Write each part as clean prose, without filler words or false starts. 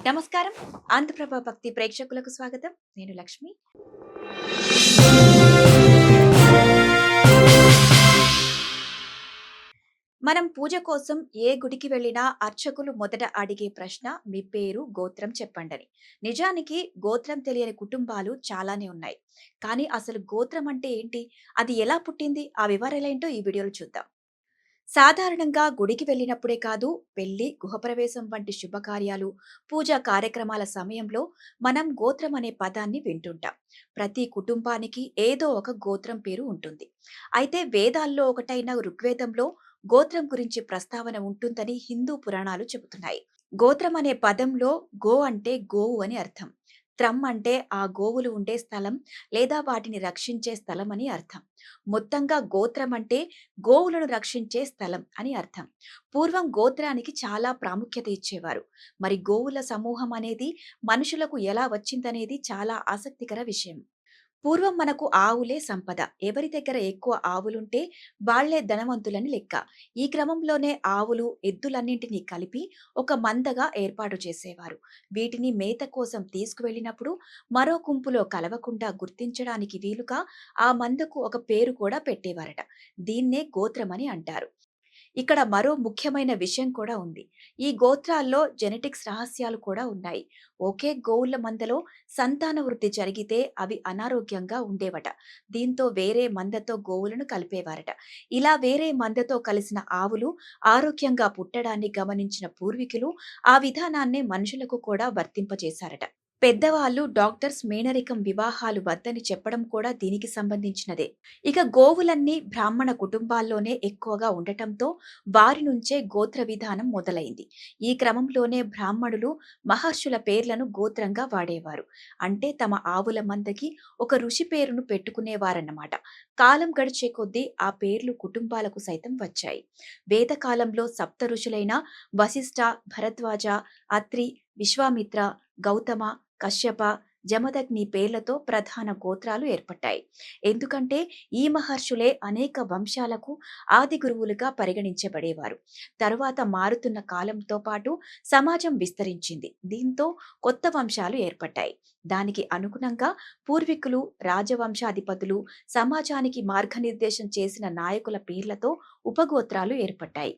నమస్కారం. ఆంధ్రప్రభ భక్తి ప్రేక్షకులకు స్వాగతం. నేను లక్ష్మి. మనం పూజ కోసం ఏ గుడికి వెళ్ళినా అర్చకులు మొదట అడిగే ప్రశ్న మీ పేరు, గోత్రం చెప్పండని. నిజానికి గోత్రం తెలియని కుటుంబాలు చాలానే ఉన్నాయి. కానీ అసలు గోత్రం అంటే ఏంటి? అది ఎలా పుట్టింది? ఆ వివరాలేంటో ఈ వీడియోలో చూద్దాం. సాధారణంగా గుడికి వెళ్ళినప్పుడే కాదు, పెళ్లి, గృహప్రవేశం వంటి శుభకార్యాలు, పూజా కార్యక్రమాల సమయంలో మనం గోత్రం అనే పదాన్ని వింటుంటాం. ప్రతి కుటుంబానికి ఏదో ఒక గోత్రం పేరు ఉంటుంది. అయితే వేదాల్లో ఒకటైన ఋగ్వేదంలో గోత్రం గురించి ప్రస్తావన ఉంటుందని హిందూ పురాణాలు చెబుతున్నాయి. గోత్రం అనే పదంలో గో అంటే గోవు అని అర్థం. త్రం అంటే ఆ గోవులు ఉండే స్థలం లేదా వాటిని రక్షించే స్థలం అని అర్థం. మొత్తంగా గోత్రం అంటే గోవులను రక్షించే స్థలం అని అర్థం. పూర్వం గోత్రానికి చాలా ప్రాముఖ్యత ఇచ్చేవారు. మరి గోవుల సమూహం అనేది మనుషులకు ఎలా వచ్చిందనేది చాలా ఆసక్తికర విషయం. పూర్వం మనకు ఆవులే సంపద. ఎవరి దగ్గర ఎక్కువ ఆవులుంటే వాళ్లే ధనవంతులని లెక్క. ఈ క్రమంలోనే ఆవులు, ఎద్దులన్నింటినీ కలిపి ఒక మందగా ఏర్పాటు చేసేవారు. వీటిని మేత కోసం తీసుకువెళ్ళినప్పుడు మరో గుంపులో కలవకుండా గుర్తించడానికి వీలుగా ఆ మందకు ఒక పేరు కూడా పెట్టేవారట. దీన్నే గోత్రమని అంటారు. ఇక్కడ మరో ముఖ్యమైన విషయం కూడా ఉంది. ఈ గోత్రాల్లో జెనెటిక్స్ రహస్యాలు కూడా ఉన్నాయి. ఒకే గోవుల మందలో సంతాన వృద్ధి జరిగితే అవి అనారోగ్యంగా ఉండేవట. దీంతో వేరే మందతో గోవులను కలిపేవారట. ఇలా వేరే మందతో కలిసిన ఆవులు ఆరోగ్యంగా పుట్టడాన్ని గమనించిన పూర్వీకులు ఆ విధానాన్నే మనుషులకు కూడా వర్తింపజేశారట. పెద్దవాళ్ళు డాక్టర్స్ మేనరికం వివాహాలు వద్దని చెప్పడం కూడా దీనికి సంబంధించినదే. ఇక గోవులన్నీ బ్రాహ్మణ కుటుంబాల్లోనే ఎక్కువగా ఉండటంతో వారి నుంచే గోత్ర విధానం మొదలైంది. ఈ క్రమంలోనే బ్రాహ్మణులు మహర్షుల పేర్లను గోత్రంగా వాడేవారు. అంటే తమ ఆవుల మందకి ఒక ఋషి పేరును పెట్టుకునేవారన్నమాట. కాలం గడిచే కొద్దీ ఆ పేర్లు కుటుంబాలకు సైతం వచ్చాయి. వేదకాలంలో సప్త ఋషులైన వశిష్ఠ, భరద్వాజ, అత్రి, విశ్వామిత్ర, గౌతమ, కశ్యప, జమదగ్ని పేర్లతో ప్రధాన గోత్రాలు ఏర్పడ్డాయి. ఎందుకంటే ఈ మహర్షులే అనేక వంశాలకు ఆది గురువులుగా పరిగణించబడేవారు. తరువాత మారుతున్న కాలంతో పాటు సమాజం విస్తరించింది. దీంతో కొత్త వంశాలు ఏర్పడ్డాయి. దానికి అనుగుణంగా పూర్వీకులు, రాజవంశాధిపతులు, సమాజానికి మార్గనిర్దేశం చేసిన నాయకుల పేర్లతో ఉపగోత్రాలు ఏర్పడ్డాయి.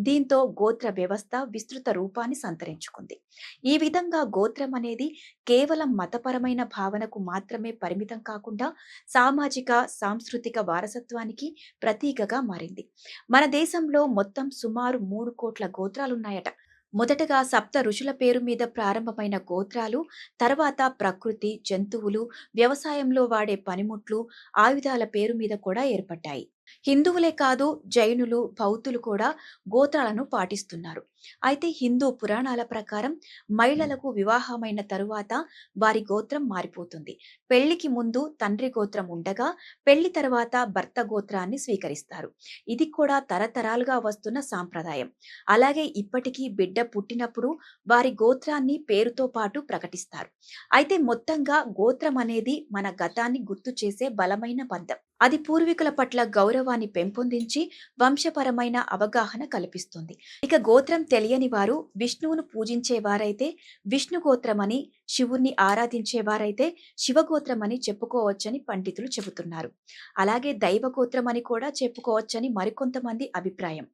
దీంతో గోత్ర వ్యవస్థ విస్తృత రూపాన్ని సంతరించుకుంది. ఈ విధంగా గోత్రం అనేది కేవలం మతపరమైన భావనకు మాత్రమే పరిమితం కాకుండా సామాజిక, సాంస్కృతిక వారసత్వానికి ప్రతీకగా మారింది. మన దేశంలో మొత్తం సుమారు 3 కోట్ల గోత్రాలున్నాయట. మొదటగా సప్త ఋషుల పేరు మీద ప్రారంభమైన గోత్రాలు తర్వాత ప్రకృతి, జంతువులు, వ్యవసాయంలో వాడే పనిముట్లు, ఆయుధాల పేరు మీద కూడా ఏర్పడ్డాయి. హిందువులే కాదు, జైనులు, బౌద్ధులు కూడా గోత్రాలను పాటిస్తున్నారు. అయితే హిందూ పురాణాల ప్రకారం మహిళలకు వివాహమైన తరువాత వారి గోత్రం మారిపోతుంది. పెళ్లికి ముందు తండ్రి గోత్రం ఉండగా పెళ్లి తర్వాత భర్త గోత్రాన్ని స్వీకరిస్తారు. ఇది కూడా తరతరాలుగా వస్తున్న సాంప్రదాయం. అలాగే ఇప్పటికీ బిడ్డ పుట్టినప్పుడు వారి గోత్రాన్ని పేరుతో పాటు ప్రకటిస్తారు. అయితే మొత్తంగా గోత్రం అనేది మన గతాన్ని గుర్తు చేసే బలమైన బంధం. అది పూర్వీకుల పట్ల గౌరవాన్ని పెంపొందించి వంశపరమైన అవగాహన కల్పిస్తుంది. ఇక గోత్రం తెలియని వారు విష్ణువును పూజించేవారైతే విష్ణు గోత్రమని, శివుణ్ణి ఆరాధించేవారైతే శివగోత్రమని చెప్పుకోవచ్చని పండితులు చెబుతున్నారు. అలాగే దైవగోత్రమని కూడా చెప్పుకోవచ్చని మరికొంతమంది అభిప్రాయం.